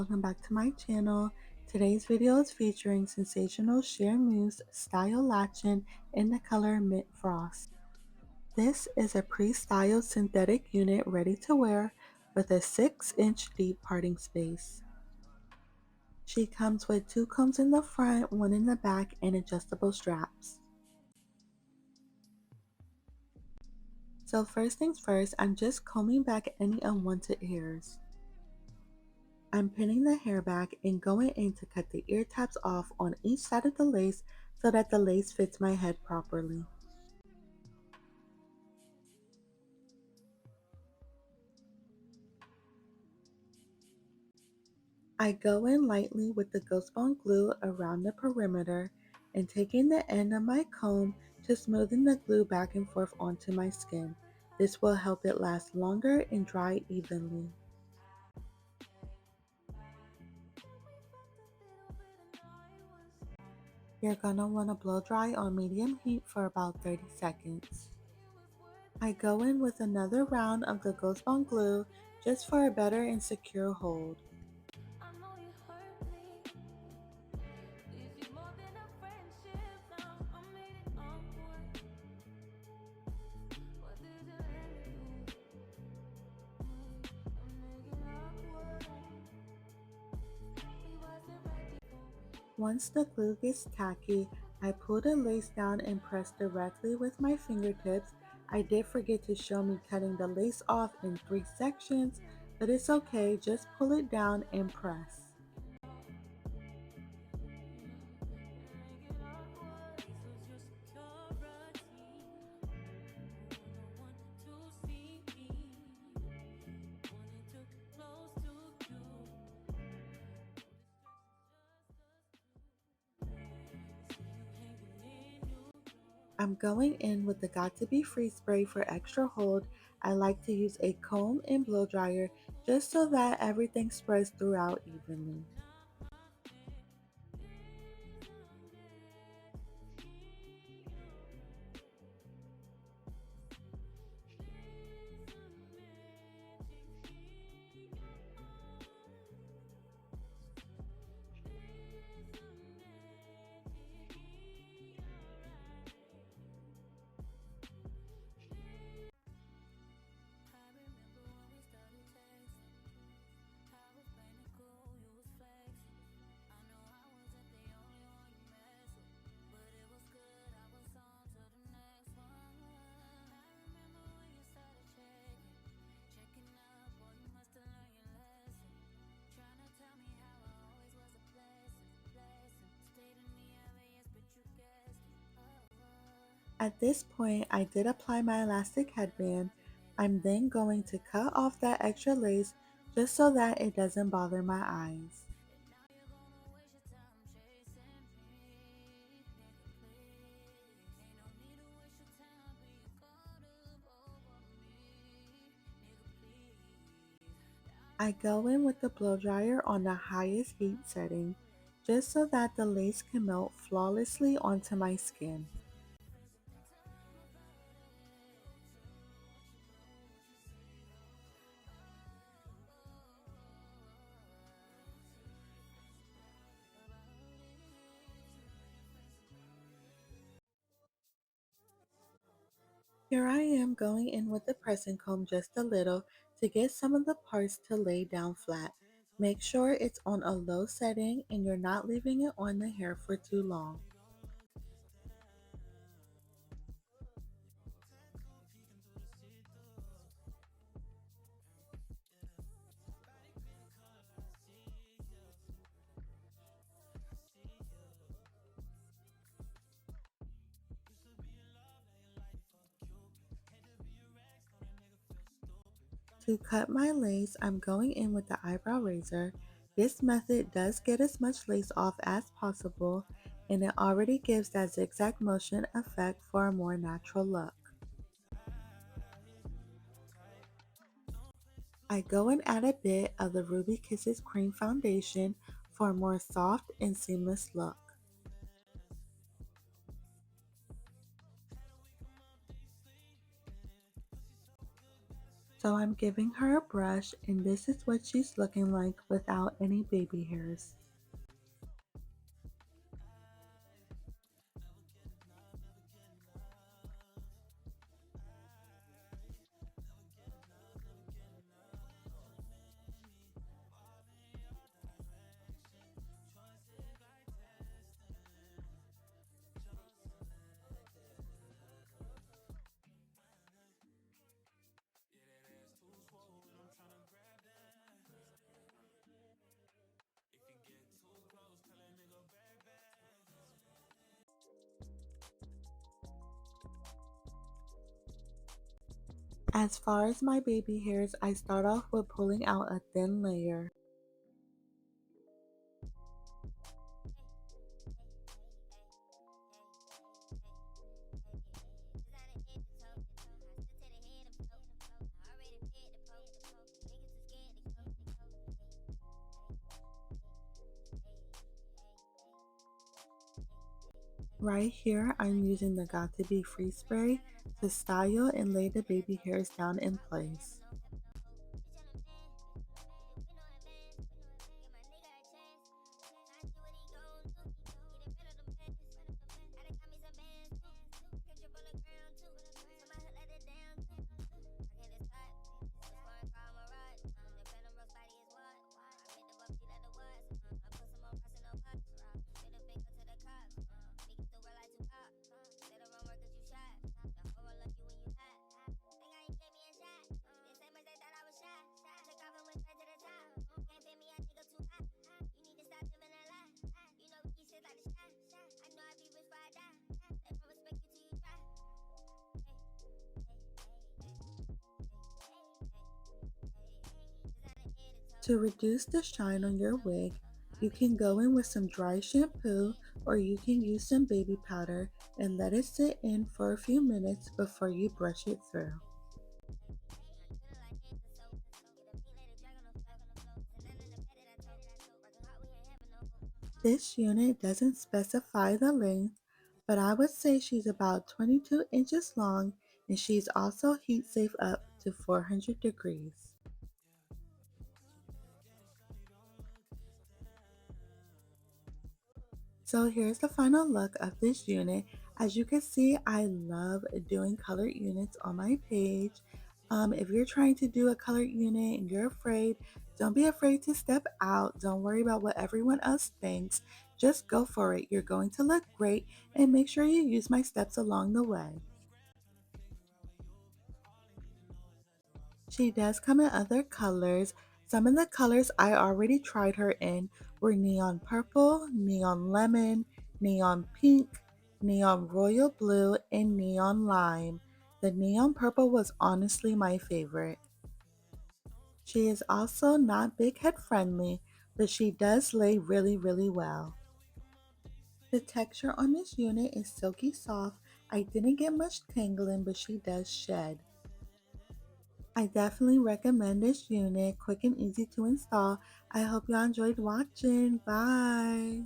welcome back to my channel. Today's video is featuring Sensational Shear Muse Style Lachan in the color Mint Frost. This is a pre-styled synthetic unit ready to wear with a 6-inch deep parting space. She comes with 2 combs in the front, 1 in the back, and adjustable straps. So first things first, I'm just combing back any unwanted hairs. I'm pinning the hair back and going in to cut the ear tabs off on each side of the lace so that the lace fits my head properly. I go in lightly with the ghost bond glue around the perimeter and taking the end of my comb to smoothen the glue back and forth onto my skin. This will help it last longer and dry evenly. You're gonna want to blow dry on medium heat for about 30 seconds. I go in with another round of the ghost bond glue just for a better and secure hold. Once the glue gets tacky, I pull the lace down and press directly with my fingertips. I did forget to show me cutting the lace off in 3 sections, but it's okay, just pull it down and press. I'm going in with the Got To Be Free spray for extra hold. I like to use a comb and blow dryer just so that everything spreads throughout evenly. At this point, I did apply my elastic headband. I'm then going to cut off that extra lace just so that it doesn't bother my eyes. I go in with the blow dryer on the highest heat setting just so that the lace can melt flawlessly onto my skin. Here I am going in with the pressing comb just a little to get some of the parts to lay down flat. Make sure it's on a low setting and you're not leaving it on the hair for too long. To cut my lace, I'm going in with the eyebrow razor. This method does get as much lace off as possible, and it already gives that zigzag motion effect for a more natural look. I go and add a bit of the Ruby Kisses Cream Foundation for a more soft and seamless look. So I'm giving her a brush, and this is what she's looking like without any baby hairs. As far as my baby hairs, I start off with pulling out a thin layer. Right here, I'm using the Got To Be Free Spray to style and lay the baby hairs down in place. To reduce the shine on your wig, you can go in with some dry shampoo or you can use some baby powder and let it sit in for a few minutes before you brush it through. This unit doesn't specify the length, but I would say she's about 22 inches long and she's also heat safe up to 400 degrees. So here's the final look of this unit. As you can see, I love doing colored units on my page. If you're trying to do a colored unit and you're afraid, don't be afraid to step out. Don't worry about what everyone else thinks. Just go for it. You're going to look great, and make sure you use my steps along the way. She does come in other colors. Some of the colors I already tried her in were neon purple, neon lemon, neon pink, neon royal blue, and neon lime. The neon purple was honestly my favorite. She is also not big head friendly, but she does lay really well. The texture on this unit is silky soft. I didn't get much tangling, but she does shed. I definitely recommend this unit, quick and easy to install. I hope y'all enjoyed watching. Bye!